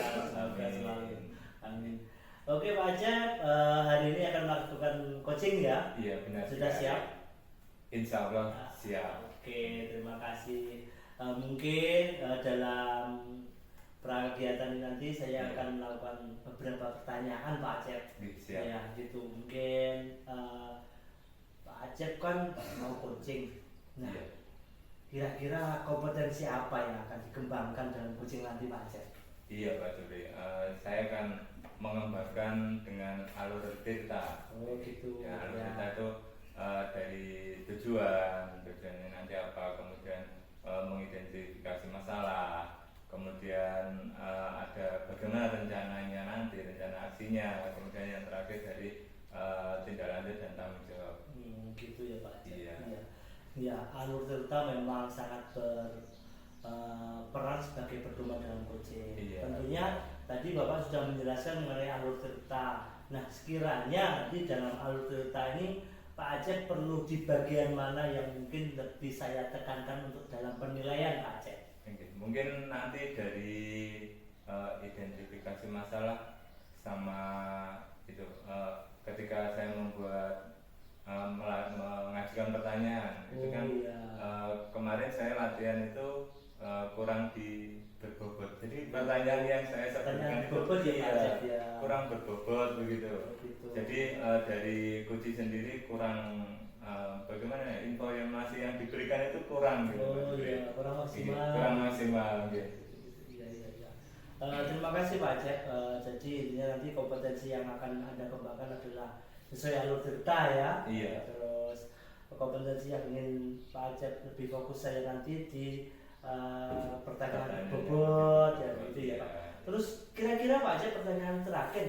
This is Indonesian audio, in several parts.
semoga selalu. Amin. Oke Pak Acep, hari ini akan melakukan coaching ya? Iya benar. Sudah siap? Insya Allah siap. Oke, terima kasih. Mungkin dalam kegiatan ini nanti saya akan melakukan beberapa pertanyaan Pak Acep. Siap. Ya, gitu. Mungkin Pak Acep kan mau coaching. Nah, kira-kira kompetensi apa yang akan dikembangkan dalam coaching nanti Pak Acep? Iya Pak Juri, saya akan mengembangkan dengan alur tirta. Oh gitu. Ya, alur tirta itu dari tujuannya nanti apa, kemudian mengidentifikasi masalah, kemudian ada bagaimana rencananya nanti, rencana aksinya, kemudian yang terakhir dari tindak lanjut dan tanggung jawab. Gitu ya Pak Acep. Iya. Ya, alur tirta memang sangat peran sebagai pedoman dalam coaching. Iya. Tentunya tadi Bapak sudah menjelaskan mengenai alur tirta. Nah, sekiranya di dalam alur tirta ini Pak Acep perlu di bagian mana yang mungkin lebih saya tekankan untuk dalam penilaian Pak Acep? Mungkin nanti dari identifikasi masalah sama itu ketika saya membuat mengajukan pertanyaan itu kan kemarin saya latihan itu kurang berbobot. Jadi pertanyaan yang saya sebutkan itu kurang berbobot begitu. Jadi dari coach sendiri kurang bagaimana ya, informasi yang diberikan itu kurang gitu. Kurang maksimal. Kurang maksimal gitu. Terima kasih Pak Acep. Jadi intinya nanti kompetensi yang akan Anda kembangkan adalah sesuai alur tirta ya. Iya. Terus kompetensi yang ingin Pak Acep lebih fokus saya nanti di pertanyaan bobot ya gitu ya Pak. Terus kira-kira Pak Acep, pertanyaan terakhir,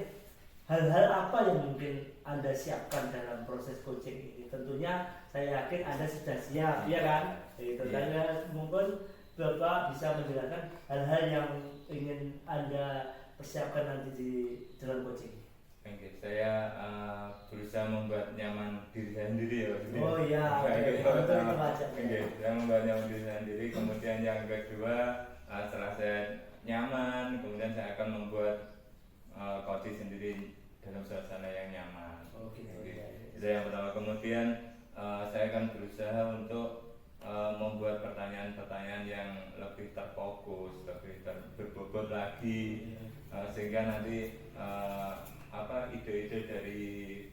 hal-hal apa yang mungkin Anda siapkan dalam proses coaching ini? Tentunya saya yakin Anda sudah siap ya kan? Itu dan mungkin Bapak bisa menjelaskan hal-hal yang ingin Anda persiapkan nanti di dalam coaching. Oke, saya berusaha membuat nyaman diri saya sendiri ya. Oh iya, saya membuat nyaman diri saya sendiri. Kemudian yang kedua, setelah saya nyaman, kemudian saya akan membuat coach sendiri dalam suasana yang nyaman. Itu yang pertama. Kemudian saya akan berusaha untuk membuat pertanyaan-pertanyaan yang lebih terfokus, lebih berbobot lagi, sehingga nanti ide-ide dari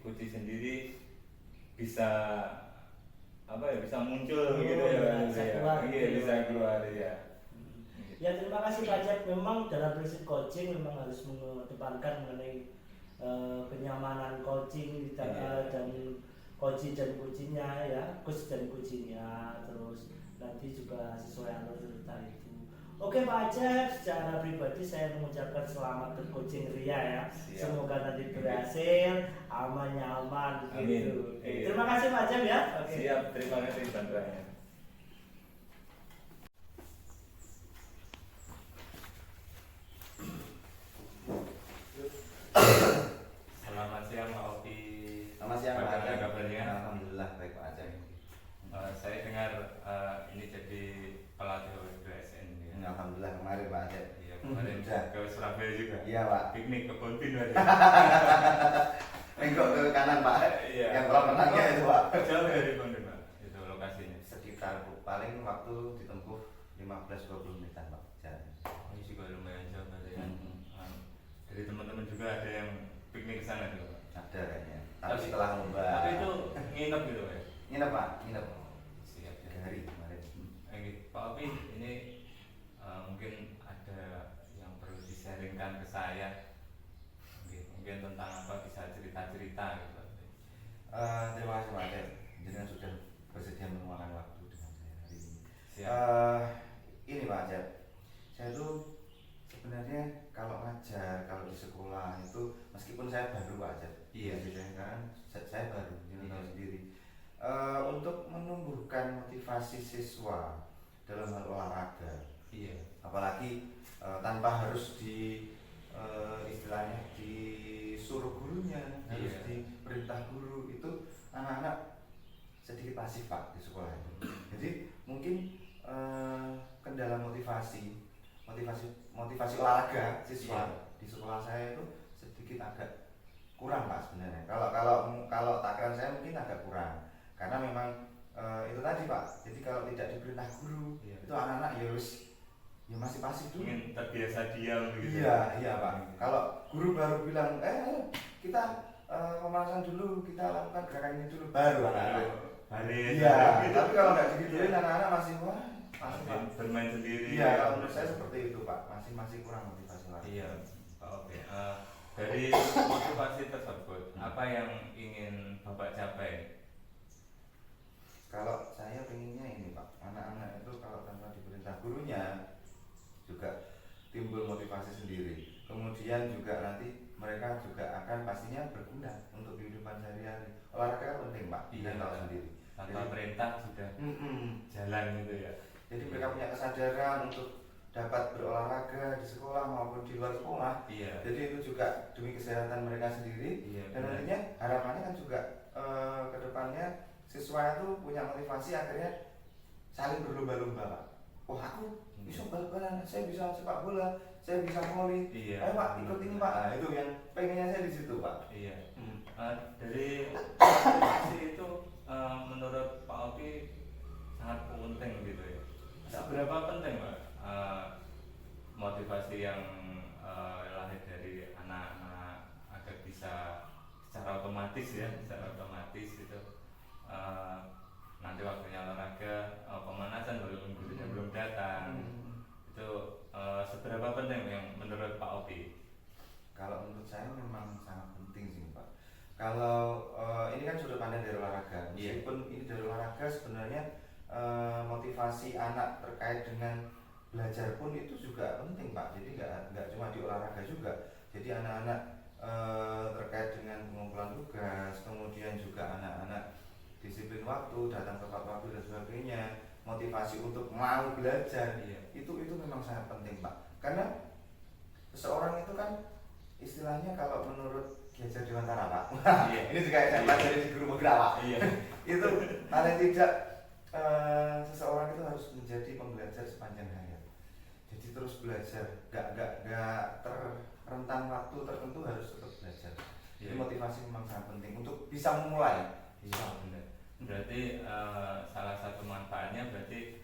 coach sendiri bisa bisa muncul gitu ya, bisa keluar ya. Ya, terima kasih Pak Acep. Memang dalam prinsip coaching memang harus mengedepankan mengenai kenyamanan coaching dan coach dan coachnya ya, coach dan coachnya, terus nanti juga sesuai alur cerita itu. Oke Pak Acep, secara pribadi saya mengucapkan selamat bercoaching Ria ya. Siap. Semoga nanti berhasil, aman nyaman gitu. Terima kasih Pak Acep ya. Siap, terima kasih bantuannya. Selamat siang Pak Opi. Selamat siang Pak Acep. Kabarnya? Alhamdulillah baik Pak Acep. Saya dengar ini jadi pelatih OSN ya. Alhamdulillah kemarin Pak Acep. Iya, kemarin ke Surabaya juga. Iya Pak. Piknik ke Bonbin aja. Menggok ke kanan Pak. Iya. Yang kolam renangnya itu Pak. Jauh dari Bonbin Pak. Itu lokasinya. Sekitar paling waktu ditempuh 15-20 menitan Pak jalan. Ini juga lumayan jauh berarti ya. Dari teman-teman juga ada yang piknik ke sana juga Pak. Ada kayaknya. Tapi setelah lomba. Tapi itu nginep gitu ya. Nginep Pak, nginep. Siap ya. 3 hari kemarin. Pak Opi, ini mungkin ada yang perlu di-sharingkan ke saya. Mungkin tentang apa, bisa cerita-cerita gitu. Terima kasih Pak Acep. Jangan sudah bersedia meluangkan waktu dengan saya hari ini. Siap. Ini Pak Acep, saya tuh sebenarnya kalau ngajar, kalau di sekolah itu meskipun saya baru Pak Acep. Iya. Saya baru, jangan tahu sendiri. Untuk menumbuhkan motivasi siswa dalam hal olahraga, apalagi tanpa harus istilahnya disuruh gurunya, harus diperintah guru, itu anak-anak sedikit pasif Pak di sekolah itu. Jadi mungkin kendala motivasi motivasi olahraga siswa di sekolah saya itu sedikit agak kurang Pak sebenarnya. Kalau takaran saya mungkin agak kurang karena memang itu tadi Pak. Jadi kalau tidak diperintah guru itu anak-anak ya masih pasif dulu. Ingin terbiasa diam gitu. Iya Pak. Kalau guru baru bilang kita pemanasan dulu, kita lakukan gerakan ini dulu baru anak-anak. Iya. Tapi kalau nggak digituin anak-anak masih bermain sendiri. Iya, kalau menurut saya seperti itu Pak. Masih kurang motivasi lah. Iya. Oke. Dari motivasi tersebut, apa yang ingin Bapak capai? Kalau saya pengennya ini Pak, anak-anak itu kalau tanpa diperintah gurunya juga timbul motivasi sendiri. Kemudian juga nanti mereka juga akan pastinya berguna untuk kehidupan sehari-hari. Olahraga penting Pak, Iya, tahu sendiri. Tanpa perintah sudah jalan gitu ya. Jadi mereka punya kesadaran untuk dapat berolahraga di sekolah maupun di luar sekolah. Iya. Jadi itu juga demi kesehatan mereka sendiri. Iya, dan nantinya harapannya kan juga ke depannya siswa itu punya motivasi akhirnya saling berlomba-lomba Pak. Oh aku bisa bal-balan, saya bisa sepak bola, saya bisa voli. Iya. Ayo Pak ikut ini Pak. Nah, itu yang pengennya saya di situ Pak. Iya. Dari motivasi itu menurut Pak Oki sangat penting gitu ya. Seberapa penting Pak motivasi yang lahir dari anak-anak agar bisa secara otomatis itu nanti waktunya olahraga pemanasan walaupun gurunya belum datang itu seberapa penting yang menurut Pak Oki? Kalau menurut saya memang sangat penting sih Pak. Kalau ini kan sudah pandang dari olahraga, meskipun ini dari olahraga sebenarnya motivasi anak terkait dengan belajar pun itu juga penting Pak. Jadi nggak cuma di olahraga juga. Jadi anak-anak terkait dengan pengumpulan tugas, kemudian juga anak-anak disiplin waktu, datang tepat waktu dan sebagainya, motivasi untuk mau belajar, itu memang sangat penting Pak. Karena seseorang itu kan istilahnya kalau menurut Ki Hajar Dewantara Pak, ini juga saya pelajari di guru beberapa. Itu paling tidak seseorang itu harus menjadi pembelajar sepanjang hayat. Jadi terus belajar, gak terrentan waktu tertentu, harus tetap belajar. Jadi motivasi memang sangat penting untuk bisa memulai. Benar. Berarti salah satu manfaatnya berarti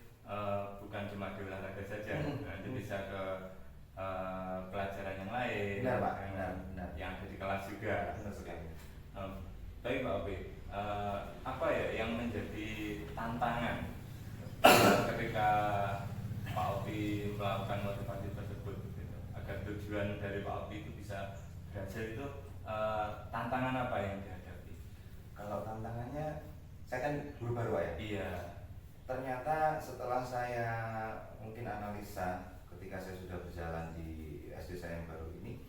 bukan cuma di olahraga saja, nanti bisa ke pelajaran yang lain. Benar Pak, benar. Yang ada di kelas juga. Benar sekali. Baik Pak Obi, apa ya yang menjadi tantangan ketika Pak Obi melakukan motivasi tersebut gitu, agar tujuan dari Pak Obi itu bisa berhasil itu tantangan apa yang dihadapi? Kalau tantangannya, saya kan guru baru ya. Iya. Ternyata setelah saya mungkin analisa ketika saya sudah berjalan di SD saya yang baru ini,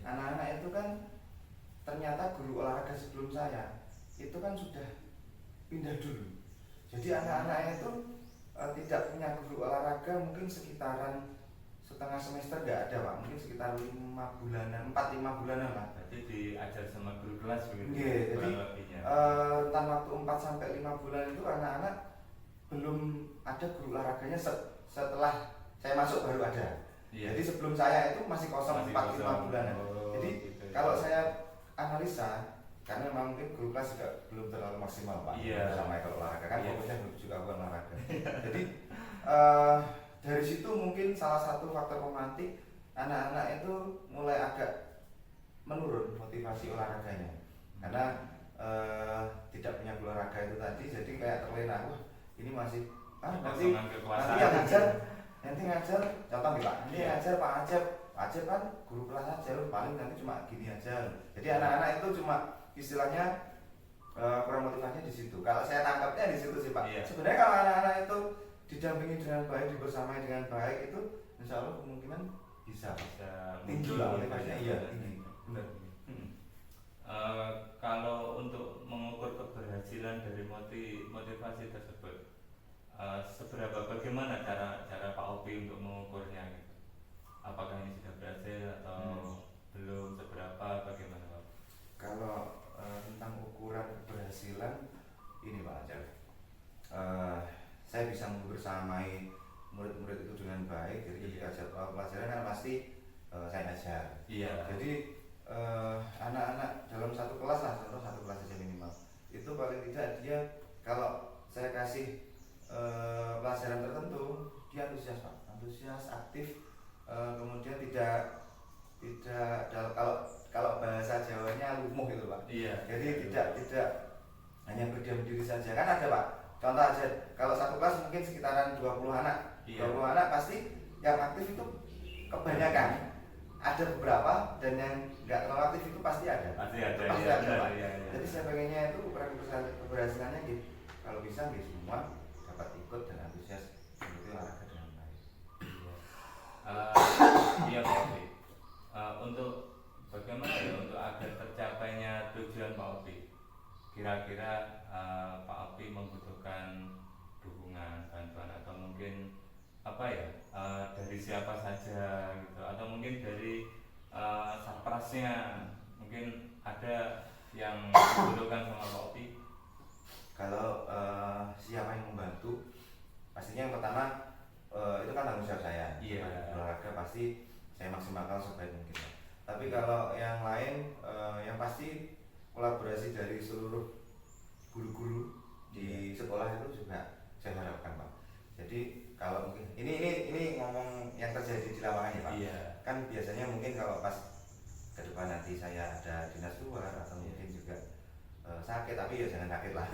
anak-anak itu kan ternyata guru olahraga sebelum saya itu kan sudah pindah dulu. Jadi anak-anak itu tidak punya guru olahraga mungkin sekitaran setengah semester nggak ada Pak, mungkin sekitar 5 bulanan, 4-5 bulanan lah. Berarti diajar sama guru kelas begitu? Jadi rentan waktu 4-5 bulan itu anak-anak belum ada guru olahraganya setelah saya masuk baru ada. Jadi sebelum saya itu masih kosong 4-5 bulanan. Jadi kalau saya analisa, karena memang mungkin guru kelas juga belum terlalu maksimal Pak sama kalau olahraga kan fokusnya juga bukan olahraga. Jadi dari situ mungkin salah satu faktor pemantik anak-anak itu mulai agak menurun motivasi olahraganya karena tidak punya guru olahraga itu tadi, jadi kayak terlena, wah ini masih nanti yang ngajar contoh nih Pak, nanti ngajar Pak Acep kan guru kelas aja, paling nanti cuma gini aja. Jadi anak-anak itu cuma istilahnya kurang motivasinya di situ. Kalau saya tangkapnya di situ sih Pak. Sebenarnya kalau anak-anak itu didampingi dengan baik, dibersamai dengan baik, itu insya Allah kemungkinan bisa tinggi lah motivasinya. Tinggi. Benar. Kalau untuk mengukur keberhasilan dari motivasi tersebut, bagaimana cara Pak Opi untuk mengukurnya gitu? Apakah ini sudah berhasil atau belum, seberapa, bagaimana Pak? Kalau tentang ukuran keberhasilan ini Pak Acep, saya bisa membersamai murid-murid itu dengan baik. Jadi ketika jadwal pelajaran kan pasti saya ajar. Jadi anak-anak dalam satu kelas lah, contoh satu kelas saja minimal, itu paling tidak dia kalau saya kasih pelajaran tertentu dia antusias Pak, antusias, aktif, kemudian tidak kalau bahasa Jawanya lumuh gitu Pak. Jadi tidak hanya berdiam diri saja. Kan ada Pak, contoh aja kalau satu kelas mungkin sekitaran 20 anak, 20 anak pasti yang aktif itu kebanyakan. Ada beberapa dan yang nggak terlalu aktif itu pasti ada. Pasti ada Pak. Jadi saya pengennya itu keberhasilannya gitu. Kalau bisa gitu semua dapat ikut dan antusias mengikuti olahraga dengan baik. Iya Pak Opi. Untuk bagaimana ya untuk agar tercapainya tujuan Pak Opi? Kira-kira Pak Opi membutuhkan dukungan, bantuan atau mungkin apa ya dari siapa saja gitu, atau mungkin dari sarprasnya mungkin ada yang dibutuhkan sama Pak Opi? Kalau siapa yang membantu, pastinya yang pertama itu kan tanggung jawab saya. Olahraga pasti saya maksimalkan sebaik mungkin. Tapi kalau yang lain, yang pasti kolaborasi dari seluruh guru-guru di sekolah itu juga saya harapkan Pak. Jadi kalau mungkin ini ngomong yang terjadi di lapangan ya Pak. Kan biasanya mungkin kalau pas ke depan nanti saya ada dinas luar atau mungkin juga sakit, tapi ya jangan sakit lah.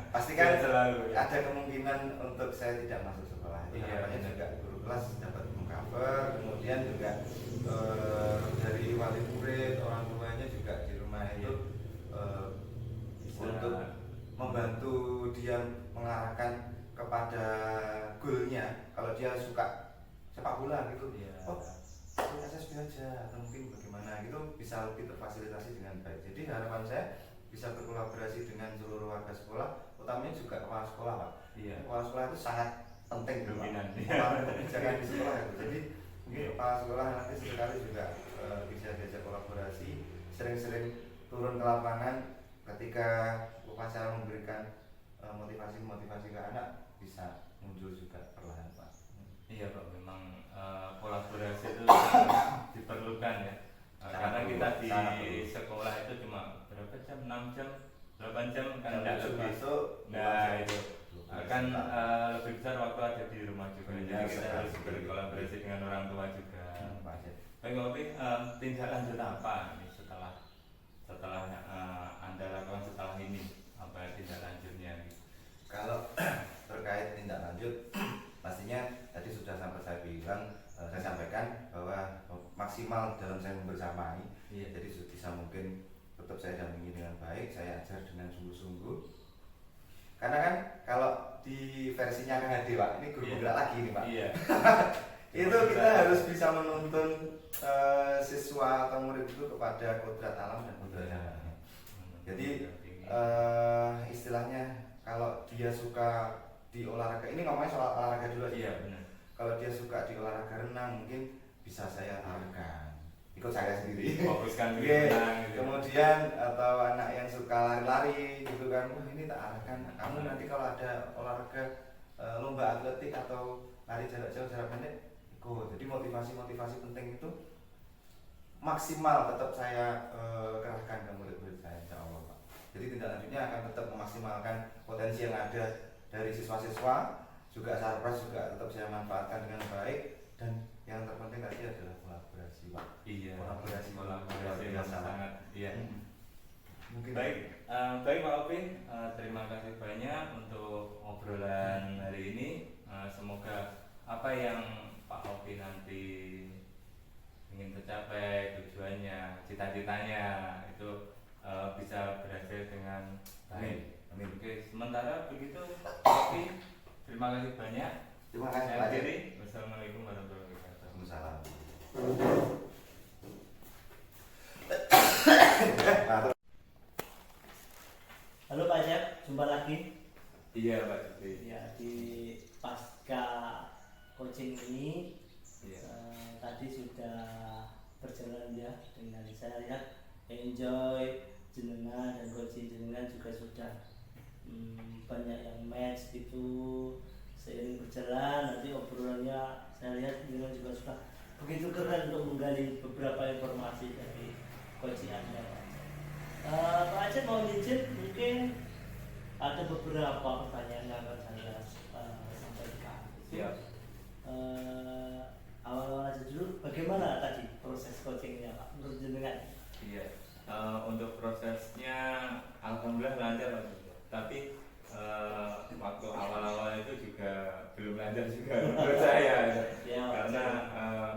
Pasti kan selalu, ada kemungkinan untuk saya tidak masuk sekolah. Itu harapannya juga guru kelas dapat mengcover, kemudian juga dari wali murid, orang tuanya juga di rumah itu untuk membantu dia mengarahkan kepada goalnya. Kalau dia suka sepak bola gitu, SSB aja atau mungkin bagaimana gitu bisa lebih terfasilitasi dengan baik. Jadi harapan saya bisa berkolaborasi dengan seluruh warga sekolah, utamanya juga kepala sekolah Pak. Kepala sekolah itu sangat penting gitu Pak. Kebijakan di sekolah itu. Jadi mungkin kepala sekolah nanti sesekali juga bisa diajak kolaborasi, sering-sering turun ke lapangan ketika upacara memberikan motivasi ke anak, bisa muncul juga perlahan Pak. Iya Pak, memang kolaborasi itu diperlukan ya. Karena kita di sekolah itu cuma berapa jam? 6 jam? 8 jam kan tidak lebih. Nah itu kan lebih besar waktu ada di rumah juga. Jadi kita harus berkolaborasi dengan orang tua juga. Baik Pak Opi, tindak lanjut apa nih setelah Anda lakukan setelah ini? Apa tindak lanjutnya? Kalau terkait tindak lanjut, pastinya tadi sudah sampai saya bilang, saya sampaikan bahwa maksimal dalam saya membersamai. Jadi sebisa mungkin tetap saya dampingi dengan baik, saya ajar dengan sungguh-sungguh. Karena kan kalau di versinya Kang Hadi Pak, ini guru penggerak lagi nih Pak. Itu kita harus bisa menuntun siswa atau murid itu kepada kodrat alam dan kodrat alamnya. Jadi istilahnya kalau dia suka di olahraga, ini ngomongnya soal olahraga dulu aja. Kalau dia suka di olahraga renang, mungkin bisa saya arahkan ikut saya sendiri, fokuskan renang gitu. Kemudian atau anak yang suka lari-lari gitu kan, wah ini tak arahkan, kamu nanti kalau ada olahraga lomba atletik atau lari jarak jauh jarak pendek ikut. Jadi motivasi penting itu maksimal tetap saya kerahkan ke murid-murid saya, insya Allah Pak. Jadi tindak lanjutnya akan tetap memaksimalkan potensi yang ada dari siswa-siswa, juga sarpras juga tetap saya manfaatkan dengan baik, dan yang terpenting tadi adalah kolaborasi Pak. Kolaborasi yang sangat Mungkin baik Pak Opi, terima kasih banyak untuk obrolan hari ini. Semoga apa yang Pak Opi nanti ingin tercapai, tujuannya, cita-citanya itu bisa berhasil dengan baik. Amin. Oke, sementara begitu Pak Opi, terima kasih banyak. Terima kasih Saya akhiri. Wassalamualaikum warahmatullahi wabarakatuh. Waalaikumsalam. Halo Pak Cep, jumpa lagi. Iya Pak Cep. Ya, di pasca coaching ini tadi sudah berjalan ya dengan saya lihat enjoy jenengan dan coaching jenengan juga sudah banyak yang match itu. seiring berjalan nanti obrolannya saya lihat dengan juga sudah begitu keren untuk menggali beberapa informasi dari coaching Anda, Pak Acep. Pak Acep mau izin mungkin ada beberapa pertanyaan yang akan saya sampaikan. Siap. Awal-awal aja dulu, bagaimana tadi proses coachingnya Pak menurut jenengan? Iya. Untuk prosesnya alhamdulillah lancar Pak. Tapi waktu awal-awal itu juga belum lancar juga menurut saya Ya, karena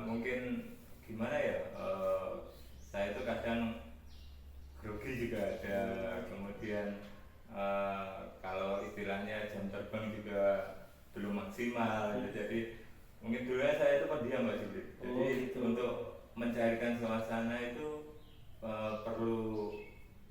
mungkin gimana ya, saya itu kadang grogi juga ada, kemudian kalau istilahnya jam terbang juga belum maksimal gitu. Jadi mungkin dulu saya itu pendiam Mbak Juli, jadi gitu. untuk mencairkan suasana itu perlu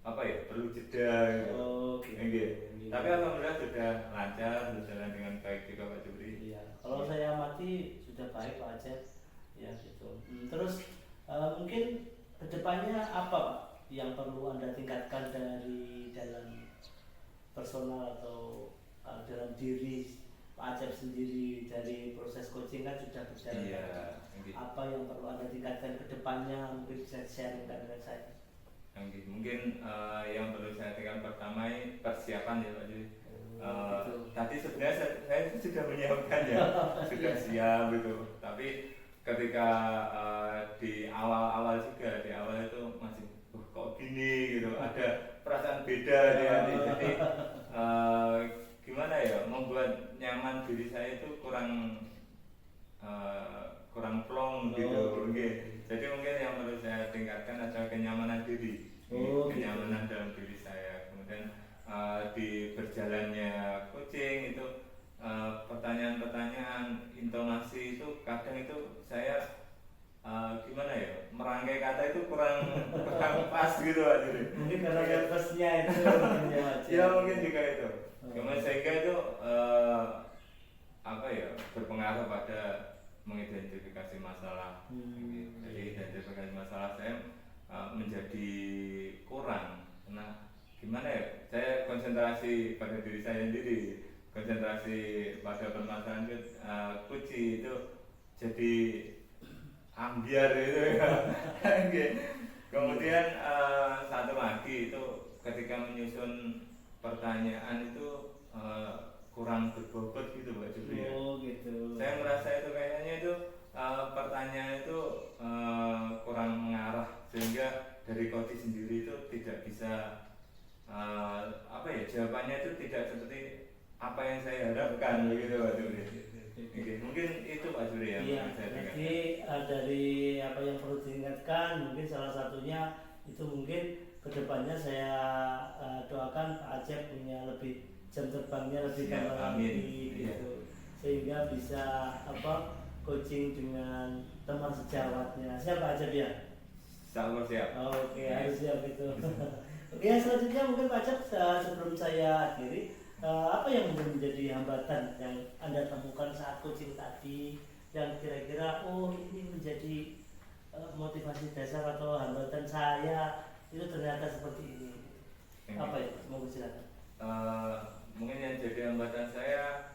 apa ya, perlu jeda gitu. Gitu. Tapi alhamdulillah sudah lancar, berjalan dengan baik juga Pak Juri. Iya, kalau saya amati sudah baik Pak Acep, ya gitu. Terus mungkin kedepannya apa Pak yang perlu Anda tingkatkan dari dalam personal atau dalam diri Pak Acep sendiri dari proses coaching kan sudah berjalan. Iya. Apa yang perlu Anda tingkatkan kedepannya mungkin bisa sharingkan dengan saya. Mungkin yang perlu saya tingkatkan pertama ini persiapan ya Pak Juri. Gitu. Tadi sebenarnya saya sudah menyiapkan ya, sudah siap gitu. Tapi ketika di awal-awal juga, di awal itu masih kok gini gitu, ada perasaan beda ya. Jadi gimana ya, membuat nyaman diri saya itu kurang plong gitu. Jadi mungkin yang perlu saya tingkatkan adalah kenyamanan diri, kenyamanan dalam diri saya. Kemudian di berjalannya coaching itu pertanyaan-pertanyaan intonasi itu kadang itu saya gimana ya, merangkai kata itu kurang pas gitu Pak Juri. Mungkin karena nervousnya itu ya mungkin juga itu. Kemudian sehingga itu apa ya, berpengaruh pada mengidentifikasi masalah. Jadi identifikasi masalah saya menjadi kurang. Nah, gimana ya? Saya konsentrasi pada diri saya sendiri, konsentrasi pada permasalahan kunci itu jadi ambiar itu ya. Kemudian satu lagi itu ketika menyusun pertanyaan itu kurang berbobot gitu Pak Juli ya. Gitu. Saya merasa itu kayaknya itu pertanyaan itu kurang mengarah, sehingga dari coach sendiri itu tidak bisa apa ya, jawabannya itu tidak seperti apa yang saya harapkan begitu Pak Juli. Mungkin itu Pak Juli ya. Iya, jadi dari apa yang perlu diingatkan mungkin salah satunya itu mungkin kedepannya saya doakan Pak Acep punya lebih jam terbangnya lebih lagi gitu, sehingga bisa coaching dengan teman sejawatnya. Siapa Acep ya? Siap. Oke, harus siap itu. Oke, selanjutnya mungkin Pak Acep sebelum saya akhiri, apa yang mungkin menjadi hambatan yang Anda temukan saat coaching tadi yang kira-kira ini menjadi motivasi dasar atau hambatan saya itu ternyata seperti ini. Apa ya? Mau silakan. Mungkin yang jadi hambatan saya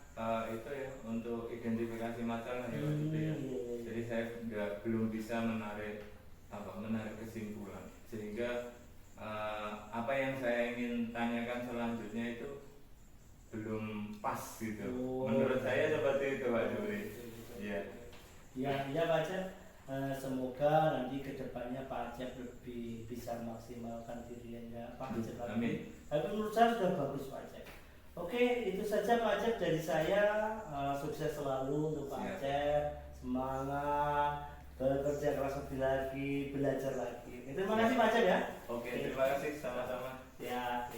itu ya untuk identifikasi masalah ya Pak Juli ya. Jadi saya belum bisa menarik kesimpulan, sehingga apa yang saya ingin tanyakan selanjutnya itu belum pas gitu. Menurut saya seperti itu Pak Juli. Iya. Ya Pak Acep. Semoga nanti kedepannya Pak Acep lebih bisa maksimalkan dirinya Pak Acep lagi. Amin. Tapi menurut saya sudah bagus Pak Acep. Oke, itu saja Pak Acep dari saya. Sukses selalu untuk Pak Acep. Semangat, bekerja keras lebih lagi, belajar lagi. Terima kasih Pak Acep ya. Oke, terima kasih sama-sama. Ya.